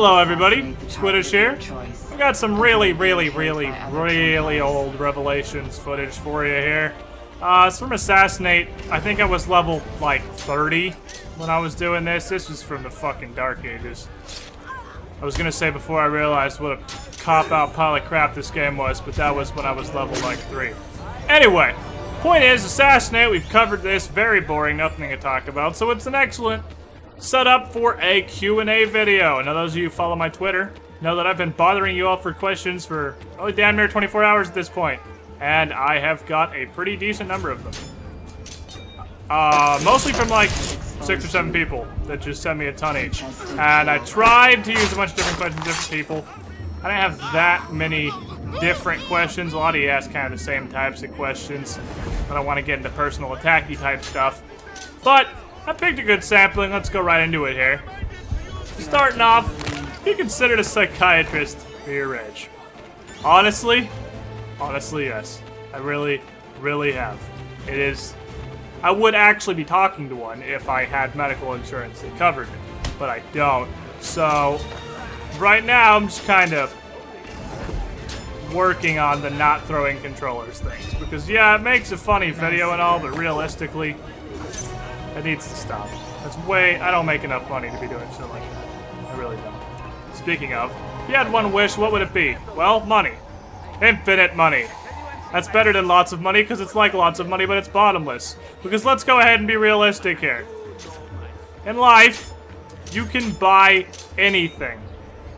Hello everybody, Squiddish here. We got some really old Revelations footage for you here. It's from Assassinate. I think I was level, like, 30 when I was doing this. This was from the fucking Dark Ages. I was gonna say before I realized what a cop-out pile of crap this game was, but that was when I was level, like, 3. Anyway, point is, Assassinate, we've covered this. Very boring, nothing to talk about, so it's an excellent set up for a Q&A video. And now those of you who follow my Twitter know that I've been bothering you all for questions for only damn near 24 hours at this point. And I have got a pretty decent number of them. Mostly from like 6 or 7 people that just send me a ton each. And I tried to use a bunch of different questions from different people. I don't have that many different questions. A lot of you ask kind of the same types of questions. I don't want to get into personal attacky type stuff. But I picked a good sampling. Let's go right into it here. Starting off, be considered a psychiatrist for your age. Honestly, yes. I really have. It is. I would actually be talking to one if I had medical insurance that covered it, but I don't. So, right now, I'm just kind of working on the not throwing controllers things. Because, yeah, it makes a funny video and all, but realistically, it needs to stop. I don't make enough money to be doing shit like that. I really don't. Speaking of, if you had one wish, what would it be? Well, money. Infinite money. That's better than lots of money, because it's like lots of money, but it's bottomless. Because let's go ahead and be realistic here. In life, you can buy anything.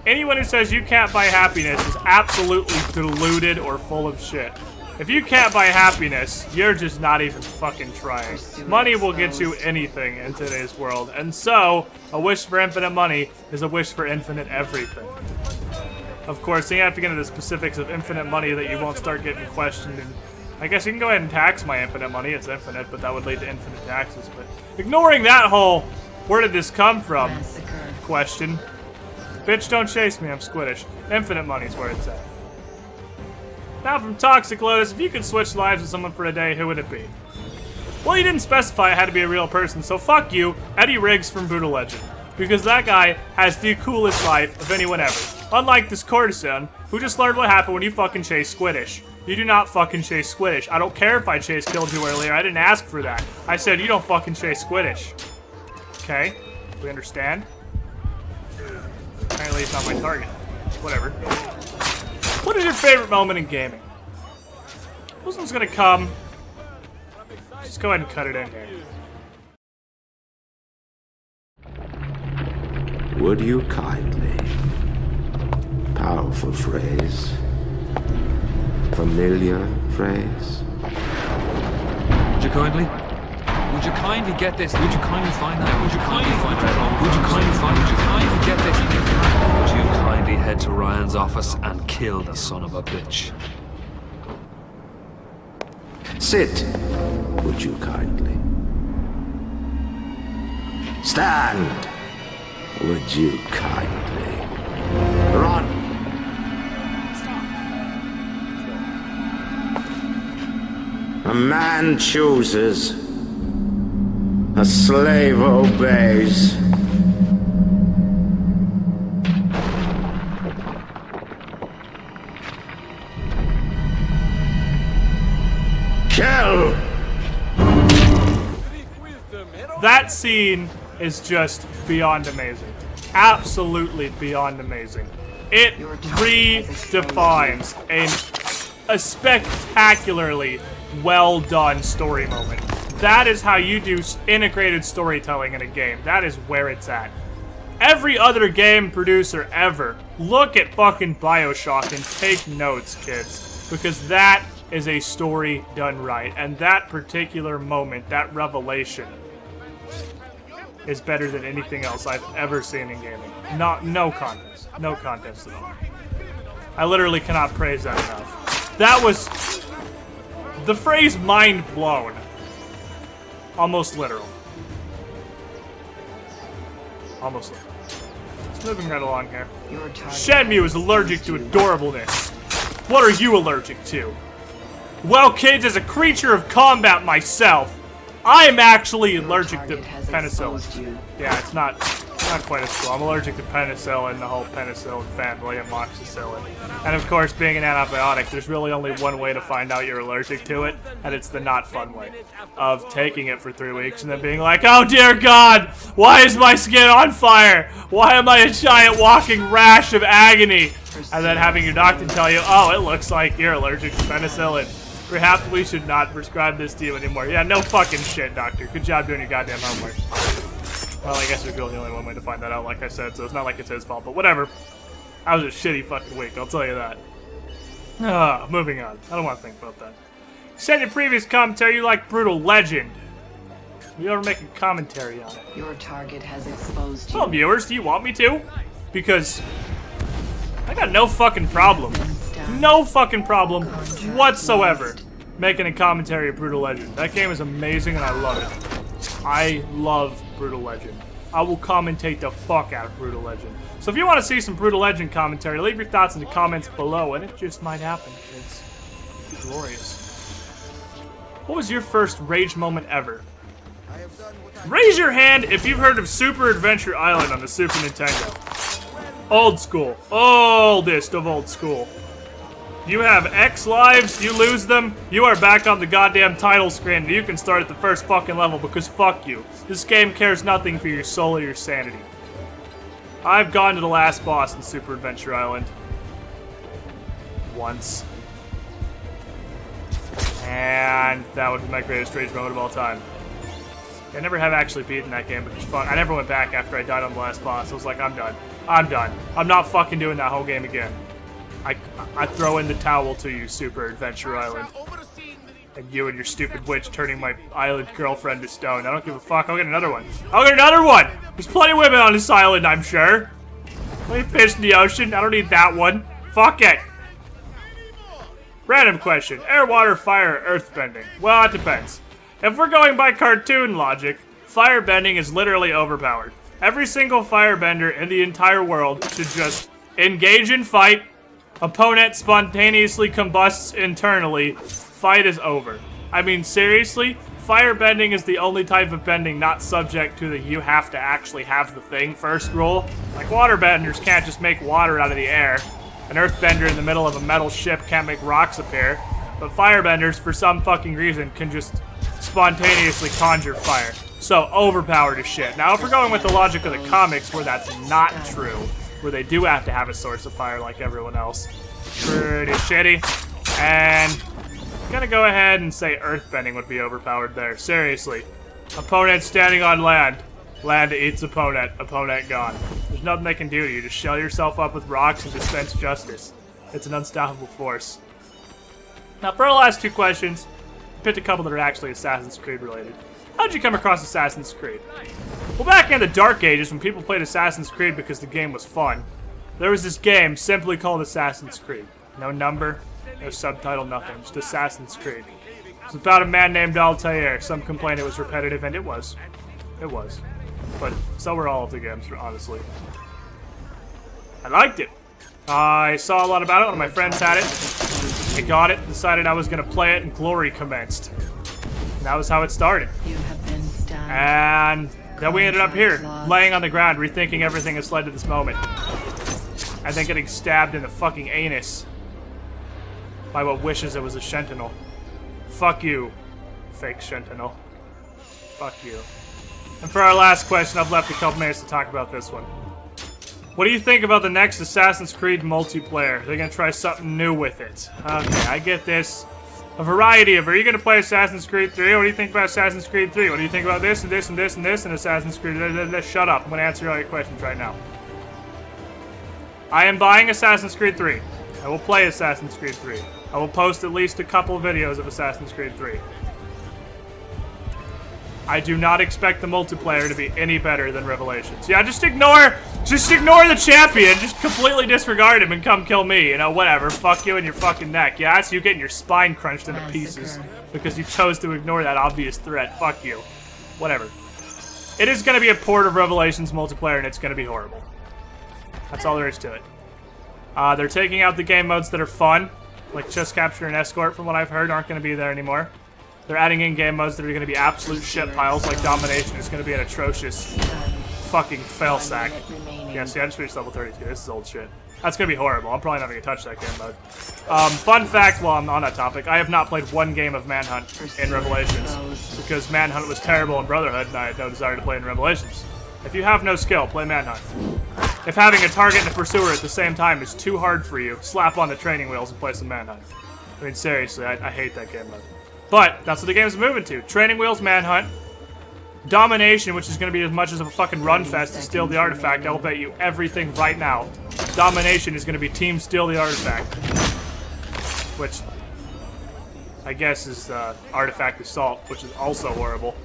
Anyone who says you can't buy happiness is absolutely deluded or full of shit. If you can't buy happiness, you're just not even fucking trying. Money will get you anything in today's world, and so, a wish for infinite money is a wish for infinite everything. Of course, you have to get into the specifics of infinite money that you won't start getting questioned, and I guess you can go ahead and tax my infinite money, it's infinite, but that would lead to infinite taxes, but ignoring that whole, where did this come from, question. Bitch, don't chase me, I'm Squiddish. Infinite money's where it's at. Now from Toxic Lotus, if you could switch lives with someone for a day, who would it be? Well, you didn't specify it had to be a real person, so fuck you, Eddie Riggs from Brutal Legend. Because that guy has the coolest life of anyone ever. Unlike this courtesan, who just learned what happened when you fucking chase Squiddish. You do not fucking chase Squiddish. I don't care if I killed you earlier, I didn't ask for that. I said you don't fucking chase Squiddish. Okay, we understand? Apparently it's not my target. Whatever. What is your favorite moment in gaming? This one's gonna come. Just go ahead and cut it in here. Would you kindly? Powerful phrase. Familiar phrase. Would you kindly? Would you kindly get this? Would you kindly find that? Would you kindly find that? Would you kindly find? Would you kindly get this? Would you kindly head to Ryan's office and kill the son of a bitch? Sit. Would you kindly? Stand. Would you kindly? Run. A man chooses. A slave obeys. Kill! That scene is just beyond amazing. Absolutely beyond amazing. It redefines a spectacularly well done story moment. That is how you do integrated storytelling in a game. That is where it's at. Every other game producer ever, look at fucking BioShock and take notes, kids. Because that is a story done right. And that particular moment, that revelation, is better than anything else I've ever seen in gaming. No contest. No contest at all. I literally cannot praise that enough. That was... the phrase mind blown. Almost literal. Almost literal. It's moving right along here. Shenmue is allergic to adorableness. What are you allergic to? Well, kids, as a creature of combat myself, I am actually allergic to penicillin. Yeah, it's not quite as cool. I'm allergic to penicillin, the whole penicillin family, amoxicillin. And of course, being an antibiotic, there's really only one way to find out you're allergic to it, and it's the not fun way of taking it for 3 weeks and then being like, oh dear God, why is my skin on fire? Why am I a giant walking rash of agony? And then having your doctor tell you, oh, it looks like you're allergic to penicillin. Perhaps we should not prescribe this to you anymore. Yeah, no fucking shit, doctor. Good job doing your goddamn homework. Well, I guess there's really only one way to find that out, like I said, so it's not like it's his fault, but whatever. That was a shitty fucking week, I'll tell you that. Moving on. I don't want to think about that. You said in your previous commentary you like Brutal Legend. You ever make a commentary on it? Your target has exposed you. Well, viewers, do you want me to? Because I got no fucking problem. No fucking problem whatsoever making a commentary of Brutal Legend. That game is amazing and I love it. I love Brutal Legend. I will commentate the fuck out of Brutal Legend. So if you want to see some Brutal Legend commentary, leave your thoughts in the comments below, and it just might happen, kids. It's glorious. What was your first rage moment ever? Raise your hand if you've heard of Super Adventure Island on the Super Nintendo. Old school. Oldest of old school. You have X lives, you lose them, you are back on the goddamn title screen, and you can start at the first fucking level because fuck you. This game cares nothing for your soul or your sanity. I've gone to the last boss in Super Adventure Island. Once. And that would be my greatest rage moment of all time. I never have actually beaten that game because fuck, I never went back after I died on the last boss. I was like, I'm done. I'm done. I'm not fucking doing that whole game again. I throw in the towel to you, Super Adventure Island. And you and your stupid witch turning my island girlfriend to stone. I don't give a fuck. I'll get another one. I'll get another one! There's plenty of women on this island, I'm sure. Let me fish in the ocean. I don't need that one. Fuck it. Random question. Air, water, fire, earth bending. Well, it depends. If we're going by cartoon logic, firebending is literally overpowered. Every single firebender in the entire world should just engage in fight. Opponent spontaneously combusts internally. Fight is over. I mean, seriously? Firebending is the only type of bending not subject to the you have to actually have the thing first rule. Like, waterbenders can't just make water out of the air. An earthbender in the middle of a metal ship can't make rocks appear. But firebenders, for some fucking reason, can just spontaneously conjure fire. So, overpowered as shit. Now, if we're going with the logic of the comics, where that's not true, where they do have to have a source of fire like everyone else, pretty shitty. And I'm gonna go ahead and say earthbending would be overpowered there. Seriously. Opponent standing on land. Land eats opponent. Opponent gone. There's nothing they can do to you. Just shell yourself up with rocks and dispense justice. It's an unstoppable force. Now, for our last two questions, I picked a couple that are actually Assassin's Creed related. How'd you come across Assassin's Creed? Well, back in the Dark Ages, when people played Assassin's Creed because the game was fun, there was this game simply called Assassin's Creed. No number, no subtitle, nothing. Just Assassin's Creed. It's about a man named Altair. Some complained it was repetitive, and it was. It was. But so were all of the games, honestly. I liked it. I saw a lot about it. One of my friends had it. I got it, decided I was going to play it, and glory commenced. And that was how it started. You have been stunned. And then we ended up here, laying on the ground, rethinking everything that's led to this moment. And then getting stabbed in the fucking anus by what wishes it was a Sentinel. Fuck you, fake Sentinel. Fuck you. And for our last question, I've left a couple minutes to talk about this one. What do you think about the next Assassin's Creed multiplayer? They're gonna try something new with it. Okay, I get this. A variety of, are you gonna play Assassin's Creed 3? What do you think about Assassin's Creed 3? What do you think about this and this and this and this and Assassin's Creed? Shut up, I'm gonna answer all your questions right now. I am buying Assassin's Creed 3. I will play Assassin's Creed 3. I will post at least a couple of videos of Assassin's Creed 3. I do not expect the multiplayer to be any better than Revelations. Yeah, just ignore the champion. Just completely disregard him and come kill me. You know, whatever. Fuck you in your fucking neck. Yeah, that's you getting your spine crunched into pieces because you chose to ignore that obvious threat. Fuck you. Whatever. It is going to be a port of Revelations multiplayer, and it's going to be horrible. That's all there is to it. They're taking out the game modes that are fun, like Chest Capture and Escort, from what I've heard, aren't going to be there anymore. They're adding in-game modes that are going to be absolute shit piles, like Domination is going to be an atrocious fucking fail sack. Yeah, see, I just reached level 32. This is old shit. That's going to be horrible. I'm probably not going to touch that game mode. Fun fact while I'm on that topic, I have not played one game of Manhunt in Revelations because Manhunt was terrible in Brotherhood and I had no desire to play in Revelations. If you have no skill, play Manhunt. If having a target and a pursuer at the same time is too hard for you, slap on the training wheels and play some Manhunt. I mean, seriously, I hate that game mode. But that's what the game's moving to. Training wheels, Manhunt. Domination, which is going to be as much as a fucking run fest to steal the artifact. I will bet you everything right now. Domination is going to be Team Steal the Artifact. Which, I guess, is Artifact Assault, which is also horrible.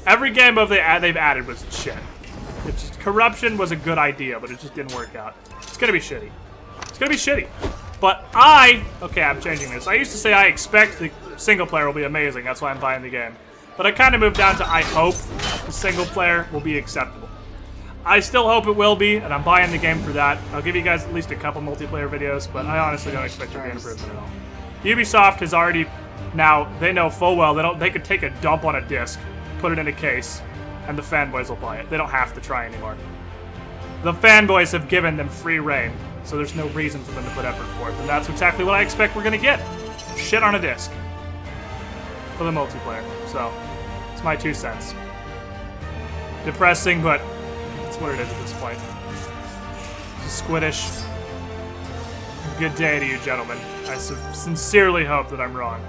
Every game mode they've added was shit. It's just, Corruption was a good idea, but it just didn't work out. It's going to be shitty. It's going to be shitty. But okay, I'm changing this. I used to say I expect the single player will be amazing. That's why I'm buying the game. But I kind of moved down to I hope the single player will be acceptable. I still hope it will be, and I'm buying the game for that. I'll give you guys at least a couple multiplayer videos, but I honestly don't expect there to be improvement at all. Ubisoft has already, now, they know full well they could take a dump on a disc, put it in a case, and the fanboys will buy it. They don't have to try anymore. The fanboys have given them free reign, so there's no reason for them to put effort forth, and that's exactly what I expect we're gonna get. Shit on a disc. For the multiplayer, so it's my 2 cents. Depressing, but that's what it is at this point. Just Squiddish. Good day to you, gentlemen. I sincerely hope that I'm wrong.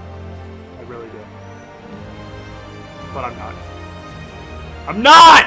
I really do. But I'm not. I'm not!